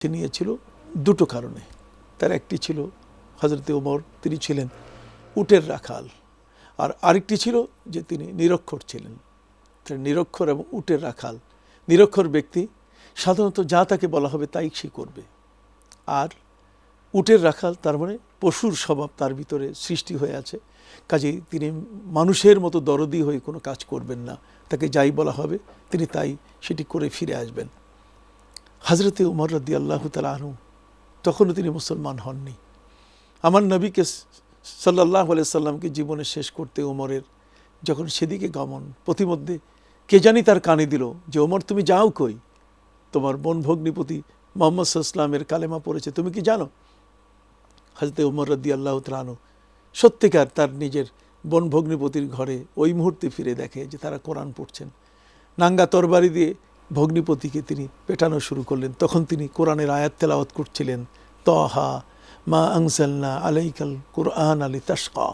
সে নিয়েছিল দুটো কারণে। তার একটি ছিল হযরতে ওমর, তিনি ছিলেন উটের রাখাল, আর আরেকটি ছিল যে তিনি নিরক্ষর ছিলেন। নিরক্ষর এবং উটের রাখাল, নিরক্ষর ব্যক্তি সাধারণত যা তাকে বলা হবে তাই সে করবে, আর উটের রাখাল তার মানে পশুর স্বভাব তার ভিতরে সৃষ্টি হয়ে আছে, কাজেই তিনি মানুষের মতো দরদি হয়ে কোনো কাজ করবেন না, তাকে যাই বলা হবে তিনি তাই সেটি করে ফিরে আসবেন। হযরতে উমর রাদিয়াল্লাহু তাআলা আনহু তখনও তিনি মুসলমান হননি। আমার নবীকে সাল্লাল্লাহু আলাইহি সাল্লামকে জীবনে শেষ করতে ওমরের যখন সেদিকে গমন, প্রতিমধ্যে কে জানি তার কানে দিল যে ওমর তুমি যাও কই, তোমার বোন ভগ্নিপতি মুহাম্মদ সাল্লাল্লাহু আলাইহি ওয়াসাল্লামের কালেমা পড়েছে, তুমি কি জানো? হযরতে ওমর রাদিয়াল্লাহু তাআলা আনহু সত্যিকার তার নিজের বোন ভগ্নিপতির ঘরে ওই মুহূর্তে ফিরে দেখে যে তারা কোরআন পড়ছেন। নাঙ্গা তরবারি দিয়ে ভগ্নিপতিকে তিনি পেটানো শুরু করলেন। তখন তিনি কোরআনের আয়াত তেলাওয়াত করছিলেন, তহা মা আনজালনা আলাইকাল কুরআনা লিতাশকা।